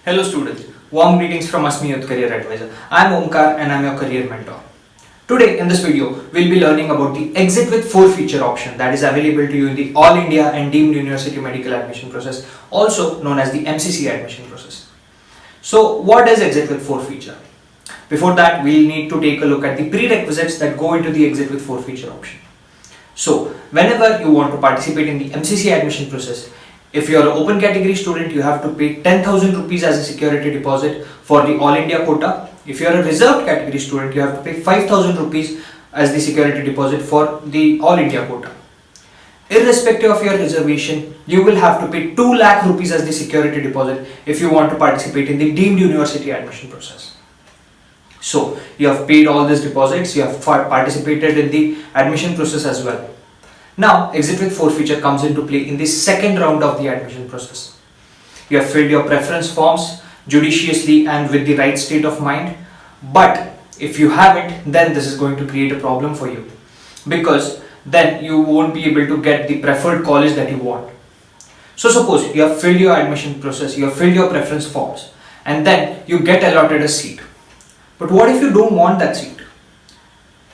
Hello students, warm greetings from Asmi Youth Career Advisor. I am Omkar and I am your career mentor. Today in this video, we'll be learning about the exit with forfeiture option that is available to you in the All India and Deemed University Medical Admission process, also known as the MCC admission process. So what is exit with forfeiture? Before that, we'll need to take a look at the prerequisites that go into the exit with forfeiture option. So whenever you want to participate in the MCC admission process, if you are an open category student, you have to pay 10,000 rupees as a security deposit for the All India quota. If you are a reserved category student, you have to pay 5,000 rupees as the security deposit for the All India quota. Irrespective of your reservation, you will have to pay 2 lakh rupees as the security deposit if you want to participate in the deemed university admission process. So you have paid all these deposits, you have participated in the admission process as well. Now, exit with forfeiture comes into play in the second round of the admission process. You have filled your preference forms judiciously and with the right state of mind. But if you haven't, then this is going to create a problem for you, because then you won't be able to get the preferred college that you want. So suppose you have filled your admission process, you have filled your preference forms, and then you get allotted a seat. But what if you don't want that seat?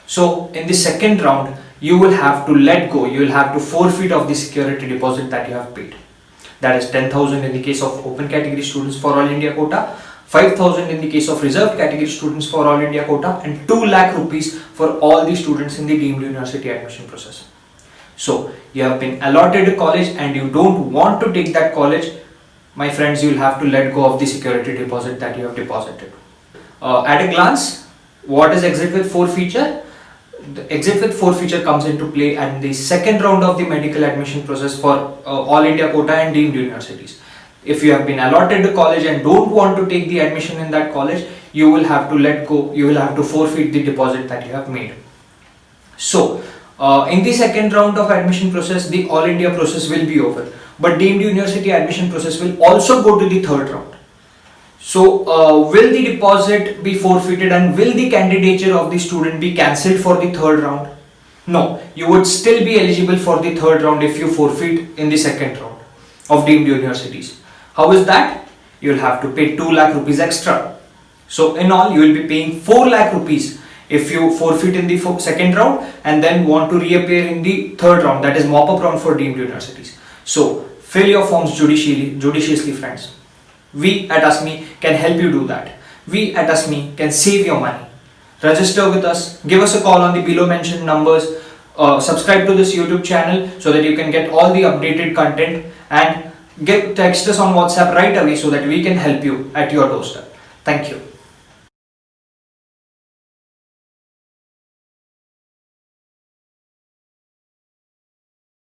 So in the second round, you will have to let go, you will have to forfeit of the security deposit that you have paid. That is 10,000 in the case of open category students for All India quota, 5,000 in the case of reserved category students for All India quota, and 2 lakh rupees for all the students in the deemed university admission process. So you have been allotted a college and you don't want to take that college, my friends, you will have to let go of the security deposit that you have deposited. At a glance, what is exit with forfeiture? The exit with forfeiture comes into play at the second round of the medical admission process for All India quota and deemed universities. If you have been allotted a college and don't want to take the admission in that college, you will have to let go, you will have to forfeit the deposit that you have made. So in the second round of admission process, the All India process will be over, but deemed university admission process will also go to the third round. So will the deposit be forfeited and will the candidature of the student be cancelled for the third round? No, you would still be eligible for the third round if you forfeit in the second round of deemed universities. How is that? You will have to pay 2 lakh rupees extra. So in all, you will be paying 4 lakh rupees if you forfeit in the second round and then want to reappear in the third round, that is mop-up round for deemed universities. So fill your forms judiciously, friends. We at ASMI can help you do that. We at ASMI can save your money. Register with us, give us a call on the below mentioned numbers, subscribe to this YouTube channel so that you can get all the updated content, and text us on WhatsApp right away so that we can help you at your doorstep. Thank you.